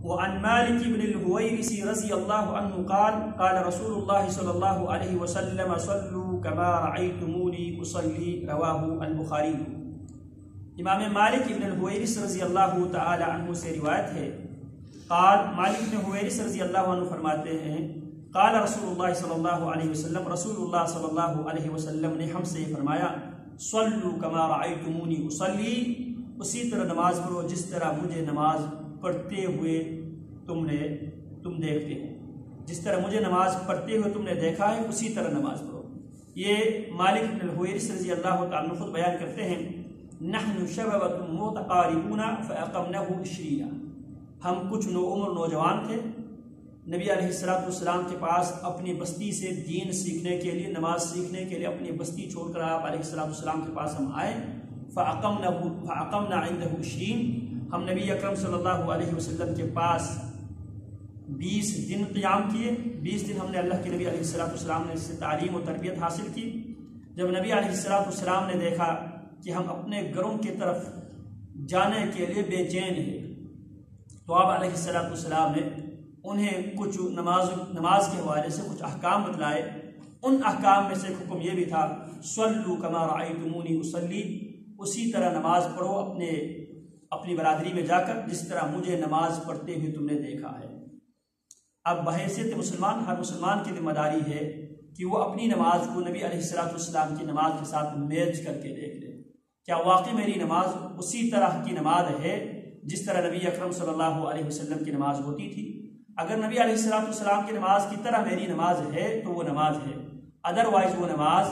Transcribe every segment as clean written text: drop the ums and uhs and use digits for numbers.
وعن مالك بن الهويرث رضي الله عنه قال قال رسول الله صلى الله عليه وسلم صلوا كما رأيتموني أصلي رواه البخاری۔ امام مالک ابن الحویرث رضی اللہ تعالی عنہ سے روایت ہے، قال مالک بن حویرث رضی اللہ عنہ فرماتے ہیں قال رسول اللہ صلی اللہ علیہ وسلم، رسول اللہ صلی اللہ علیہ وسلم نے ہم سے فرمایا صلوا کما رأیتمونی اصلی، اسی طرح نماز پڑھو جس طرح مجھے نماز پڑھتے ہوئے تم دیکھتے ہو، جس طرح مجھے نماز پڑھتے ہوئے تم نے دیکھا ہے اسی طرح نماز پڑھو۔ یہ مالک بن الحویرث رضی اللہ تعالیٰ عنہ خود بیان کرتے ہیں، نحن شبابۃ متقاربون فاقمناه 20، ہم کچھ نوعمر نوجوان تھے، نبی علیہ السلام کے پاس اپنی بستی سے دین سیکھنے کے لیے، نماز سیکھنے کے لیے اپنی بستی چھوڑ کر آپ علیہ السلام کے پاس ہم آئے، فاقمنا عنده 20، ہم نبی اکرم صلی اللہ علیہ وسلم کے پاس 20 دن قیام کیے، 20 دن ہم نے اللہ کے نبی علیہ السلام نے اس سے تعلیم و تربیت حاصل کی۔ جب نبی علیہ السلام نے دیکھا کہ ہم اپنے گھروں کی طرف جانے کے لیے بے چین ہیں، تو آپ علیہ السلام نے انہیں کچھ نماز کے حوالے سے کچھ احکام بتلائے۔ ان احکام میں سے ایک حکم یہ بھی تھا صلوا کما رأیتمونی اصلی، اسی طرح نماز پڑھو اپنی برادری میں جا کر جس طرح مجھے نماز پڑھتے ہوئے تم نے دیکھا ہے۔ اب بحیثیت مسلمان ہر مسلمان کی ذمہ داری ہے کہ وہ اپنی نماز کو نبی علیہ السلام کی نماز کے ساتھ میچ کر کے دیکھ لے، کیا واقعی میری نماز اسی طرح کی نماز ہے جس طرح نبی اکرم صلی اللہ علیہ وسلم کی نماز ہوتی تھی؟ اگر نبی علیہ السلام کی نماز کی طرح میری نماز ہے تو وہ نماز ہے، ادروائز وہ نماز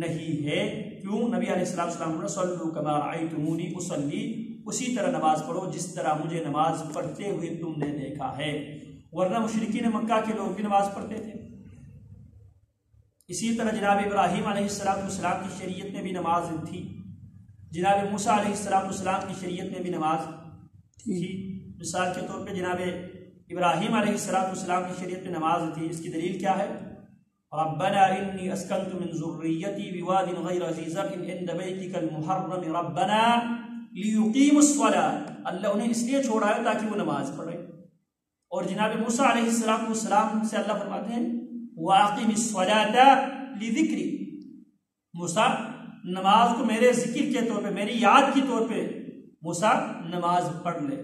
نہیں ہے۔ کیوں؟ نبی علیہ السلام نے صلوا کما رأیتمونی اصلی، اسی طرح نماز پڑھو جس طرح مجھے نماز پڑھتے ہوئے تم نے دیکھا ہے، ورنہ مشرکین مکہ کے لوگ بھی نماز پڑھتے تھے۔ اسی طرح جناب ابراہیم علیہ السلام کی شریعت میں بھی نماز تھی، جناب موسیٰ علیہ السلام کی شریعت میں بھی نماز تھی۔ مثال کے طور پہ جناب ابراہیم علیہ السلام کی شریعت میں نماز تھی، اس کی دلیل کیا ہے؟ ربنا انی اسکنت من ذریتی بواد غیر ذی زرع عند بیتک المحرم ربنا لیقیموا الصلاۃ، اللہ انہیں اس لیے چھوڑا ہے تاکہ وہ نماز پڑھے۔ اور جناب موسیٰ علیہ السلام سے اللہ فرماتے ہیں وَأَقِمِ الصَّلَاةَ لِذِكْرِ، موسیٰ نماز کو میرے ذکر کے طور پہ، میری یاد کی طور پہ موسیٰ نماز پڑھ لے۔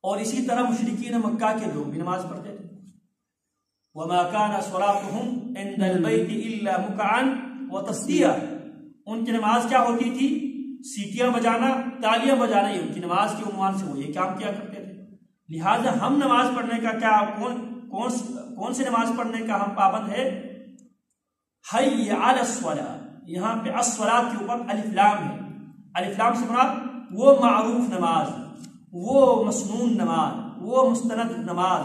اور اسی طرح مشرکین مکہ کے لوگ بھی نماز پڑھتے تھے، وَمَا كَانَ صَلَاتُهُمْ عِنْدَ الْبَيْتِ إِلَّا مُكَعًا وَتَصْدِيًا، ان کی نماز کیا ہوتی تھی؟ سیٹیاں بجانا، تالیاں بجانا، یہ ان کی نماز کے عنوان سے وہ یہ کام کیا کرتے تھے۔ لہٰذا ہم نماز پڑھنے کا کیا کون سے نماز پڑھنے کا ہم پابند ہے؟ حی علی الصلاۃ، یہاں پہ الصلاۃ کے اوپر الف لام ہے، الف لام سے مراد وہ معروف نماز، وہ مسنون نماز، وہ مستند نماز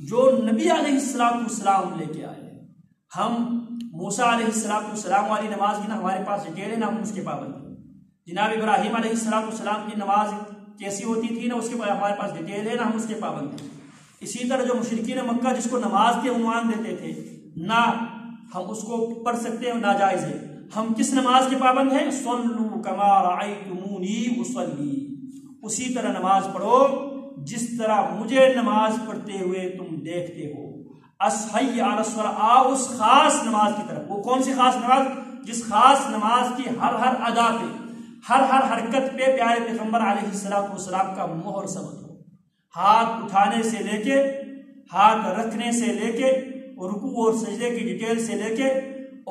جو نبی علیہ السلام لے کے آئے۔ ہم موسیٰ علیہ السلام والی نماز کی نہ ہمارے پاس ڈیٹیل ہے نہ ہم اس کے پابند ہیں، جناب ابراہیم علیہ السلام کی نماز کیسی ہوتی تھی نہ اس کے ہمارے پاس ڈیٹیل ہے نہ ہم اس کے پابند ہیں۔ اسی طرح جو مشرکین مکہ جس کو نماز کے عنوان دیتے تھے، نہ ہم اس کو پڑھ سکتے ہیں، ناجائز ہے۔ ہم کس نماز کے پابند ہیں؟ صلوا کما رأیتمونی اصلی، اسی طرح نماز پڑھو جس طرح مجھے نماز پڑھتے ہوئے تم دیکھتے ہو۔ حی علی الصلاۃ، آؤ اس خاص نماز کی طرف۔ وہ کون سی خاص نماز؟ جس خاص نماز کی ہر ادا پہ، ہر حرکت پہ پیارے پیغمبر علیہ السلام کا مہر ثبت ہو، ہاتھ اٹھانے سے لے کے، ہاتھ رکھنے سے لے کے، رکوع اور سجدے کی ڈیٹیل سے لے کے،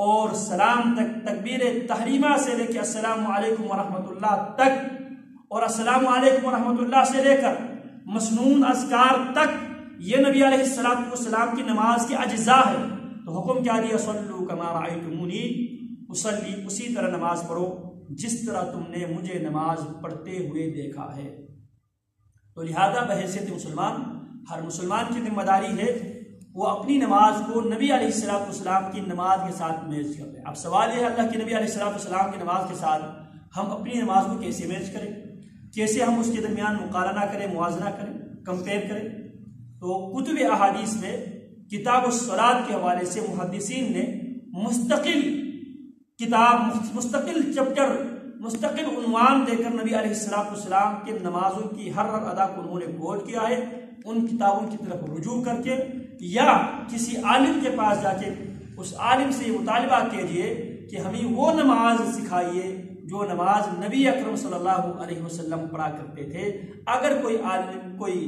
اور سلام تک، تکبیر تحریمہ سے لے کے السلام علیکم ورحمۃ اللہ تک، اور السلام علیکم ورحمۃ اللہ سے لے کر مسنون اذکار تک، یہ نبی علیہ السلام کی نماز کے اجزاء ہے۔ تو حکم کیا دیا؟ صلوا کما رأیتمونی اصلی، اسی طرح نماز پڑھو جس طرح تم نے مجھے نماز پڑھتے ہوئے دیکھا ہے۔ تو لہذا بحیثیت مسلمان ہر مسلمان کی ذمہ داری ہے وہ اپنی نماز کو نبی علیہ السلام کی نماز کے ساتھ میچ کر لے۔ اب سوال یہ ہے اللہ کے نبی علیہ السلام کی نماز کے ساتھ ہم اپنی نماز کو کیسے میچ کریں، کیسے ہم اس کے درمیان مقارنہ کریں، موازنہ کریں، کمپیئر کریں؟ تو کتب احادیث میں کتاب الصلاۃ کے حوالے سے محدثین نے مستقل کتاب، مستقل چپٹر، مستقل عنوان دے کر نبی علیہ السلام کے نمازوں کی ہر ادا کو انہوں نے کوٹ کیا ہے، ان کتابوں کی طرف رجوع کر کے، یا کسی عالم کے پاس جا کے اس عالم سے یہ مطالبہ کیجئے کہ ہمیں وہ نماز سکھائیے جو نماز نبی اکرم صلی اللہ علیہ وسلم پڑھا کرتے تھے۔ اگر کوئی عالم، کوئی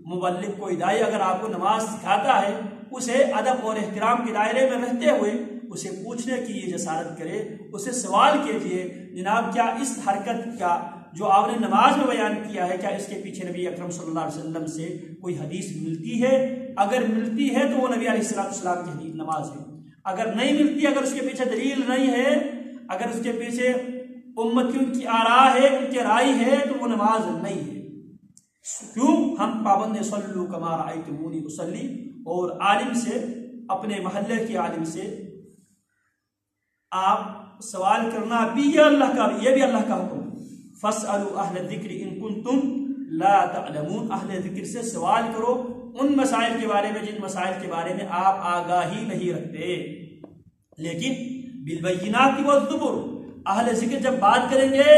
مبلغ، کوئی داعی اگر آپ کو نماز سکھاتا ہے، اسے ادب اور احترام کے دائرے میں رہتے ہوئے اسے پوچھنے کی یہ جسارت کرے، اسے سوال کیجئے جناب کیا اس حرکت کا جو آپ نے نماز میں بیان کیا ہے، کیا اس کے پیچھے نبی اکرم صلی اللہ علیہ وسلم سے کوئی حدیث ملتی ہے؟ اگر ملتی ہے تو وہ نبی علیہ السلام کی حدیث نماز ہے، اگر نہیں ملتی، اگر اس کے پیچھے دلیل نہیں ہے، اگر اس کے پیچھے امتیوں کی آراء ہے، ان کے رائے ہے، تو وہ نماز نہیں ہے۔ کیوں؟ ہم پابند صلو کما رأیتمونی اصلی، اور عالم سے، اپنے محلے کے عالم سے آپ سوال کرنا بھی یہ بھی اللہ کا حکم۔ فاسألوا اہل الذکر ان کنتم لا تعلمون، اہل ذکر سے سوال کرو ان مسائل کے بارے میں جن مسائل کے بارے میں آپ آگاہی نہیں رکھتے۔ لیکن بالبینات والزبر، اہل ذکر جب بات کریں گے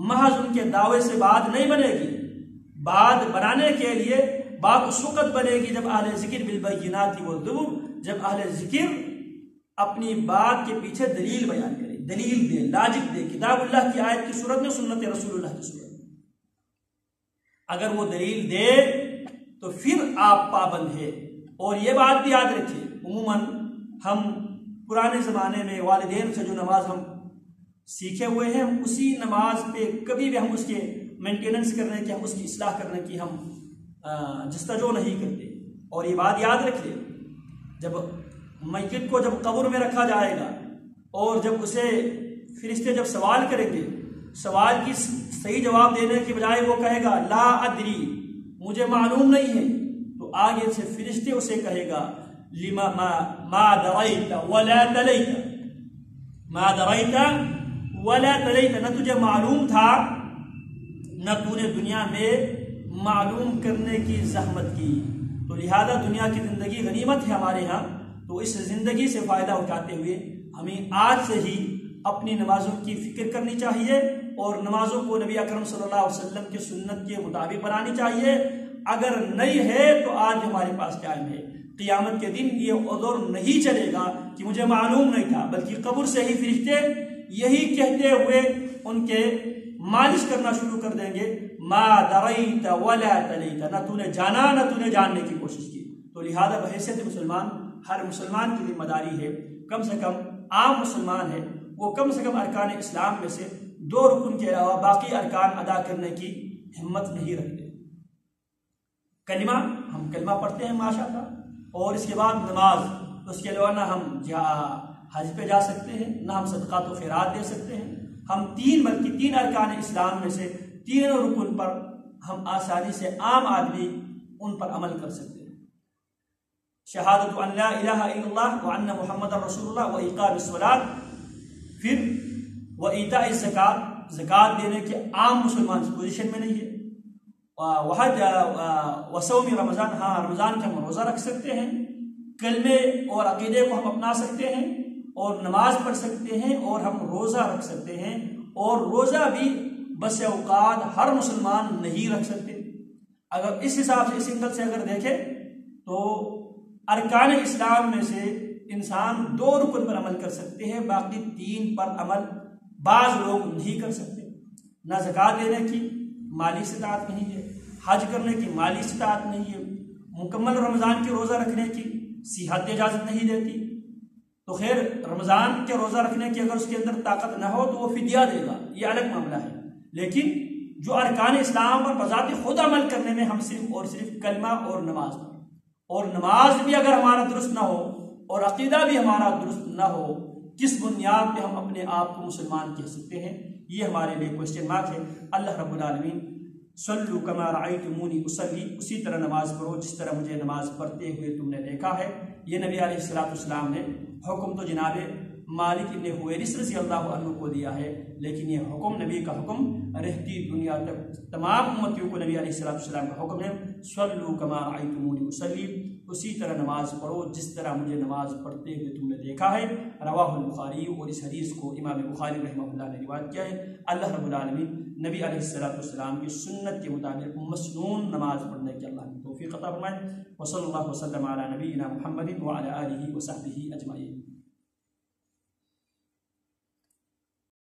محض ان کے دعوے سے بات نہیں بنے گی، بات بنانے کے لیے بات اس وقت بنے گی جب اہل ذکر بالبینات والزبر، جب اہل ذکر اپنی بات کے پیچھے دلیل بیان کرے، دلیل دے، لاجک دے، کتاب اللہ کی آیت کی صورت میں، سنت رسول اللہ کی صورت میں۔ اگر وہ دلیل دے تو پھر آپ پابند ہے۔ اور یہ بات بھی یاد رکھیں، عموماً ہم پرانے زمانے میں والدین سے جو نماز ہم سیکھے ہوئے ہیں، ہم اسی نماز پہ کبھی بھی ہم اس کے مینٹیننس کرنے کی، ہم اس کی اصلاح کرنے کی ہم جستجو نہیں کرتے۔ اور یہ بات یاد رکھیں، جب میت کو جب قبر میں رکھا جائے گا اور جب اسے فرشتے جب سوال کریں گے، سوال کی صحیح جواب دینے کی بجائے وہ کہے گا لا ادری، مجھے معلوم نہیں ہے، تو آگے سے فرشتے اسے کہے گا لما ما دریت ولا تلیت، ما دریت ولا تلیت، نہ تجھے معلوم تھا نہ تو نے دنیا میں معلوم کرنے کی زحمت کی۔ تو لہذا دنیا کی زندگی غنیمت ہے ہمارے ہاں، تو اس زندگی سے فائدہ اٹھاتے ہوئے ہمیں آج سے ہی اپنی نمازوں کی فکر کرنی چاہیے اور نمازوں کو نبی اکرم صلی اللہ علیہ وسلم کی سنت کے مطابق بنانی چاہیے۔ اگر نہیں ہے تو آج ہمارے پاس ٹائم ہے، قیامت کے دن یہ عذر نہیں چلے گا کہ مجھے معلوم نہیں تھا، بلکہ قبر سے ہی فرشتے یہی کہتے ہوئے ان کے مالش کرنا شروع کر دیں گے ما دریت ولا تلیت، نہ تو نے جانا نہ تو نے جاننے کی کوشش کی۔ تو لہذا بحیثیت مسلمان ہر مسلمان کی ذمہ داری ہے، کم سے کم عام مسلمان ہے وہ کم سے کم ارکان اسلام میں سے 2 رکن کے علاوہ باقی ارکان ادا کرنے کی ہمت نہیں رکھتے۔ کلمہ، ہم کلمہ پڑھتے ہیں ماشاءاللہ، اور اس کے بعد نماز، اس کے علاوہ نہ ہم حج پہ جا سکتے ہیں، نہ ہم صدقات و خیرات دے سکتے ہیں۔ ہم 3 ارکان اسلام میں سے 3 رکن پر ہم آسانی سے عام آدمی ان پر عمل کر سکتے ہیں۔ شہادت ان لا الہ الا اللہ وان محمد رسول اللہ واقام الصلاۃ، پھر وایتاء الزکات، زکات دینے کے عام مسلمان اس پوزیشن میں نہیں ہے۔ وحج وصوم رمضان، ہاں رمضان کے ہم روزہ رکھ سکتے ہیں، کلمے اور عقیدے کو ہم اپنا سکتے ہیں، اور نماز پڑھ سکتے ہیں، اور ہم روزہ رکھ سکتے ہیں۔ اور روزہ بھی بس اوقات ہر مسلمان نہیں رکھ سکتے۔ اگر اس حساب سے، اس اینگل سے اگر دیکھیں تو ارکان اسلام میں سے انسان 2 رکن پر عمل کر سکتے ہیں، باقی 3 پر عمل بعض لوگ نہیں کر سکتے۔ نہ زکوٰۃ دینے کی مالی استطاعت نہیں ہے، حج کرنے کی مالی استطاعت نہیں ہے، مکمل رمضان کے روزہ رکھنے کی صحت اجازت نہیں دیتی۔ تو خیر رمضان کے روزہ رکھنے کی اگر اس کے اندر طاقت نہ ہو تو وہ فدیہ دے گا، یہ الگ معاملہ ہے۔ لیکن جو ارکان اسلام پر بذات خود عمل کرنے میں ہم صرف اور صرف کلمہ اور نماز، اور نماز بھی اگر ہمارا درست نہ ہو اور عقیدہ بھی ہمارا درست نہ ہو، کس بنیاد پہ ہم اپنے آپ کو مسلمان کہہ سکتے ہیں؟ یہ ہمارے لیے کوشچن مارک ہے۔ اللہ رب العالمین صلو کما رأیتمونی اصلی، اسی طرح نماز پڑھو جس طرح مجھے نماز پڑھتے ہوئے تم نے دیکھا ہے۔ یہ نبی علیہ السلام نے حکم تو جناب مالک ابن حویرث رضی اللہ عنہ کو دیا ہے، لیکن یہ حکم نبی کا حکم رہتی دنیا تک تمام امتیوں کو نبی علیہ السلام کا حکم ہے، صلو کما رأیتمونی اصلی، اسی طرح نماز پڑھو جس طرح مجھے نماز پڑھتے ہوئے تم نے دیکھا ہے۔ رواہ البخاری، اور اس حدیث کو امام بخاری رحمہ اللہ نے روایت کیا ہے۔ اللہ رب العالمین نبی علیہ السلام کی سنت کے مطابق مسنون نماز پڑھنے کی اللہ نے توفیق عطا فرمائے۔ وصلی اللہ وسلم علی نبینا محمد وعلی آلہ وصحبہ اجمعین۔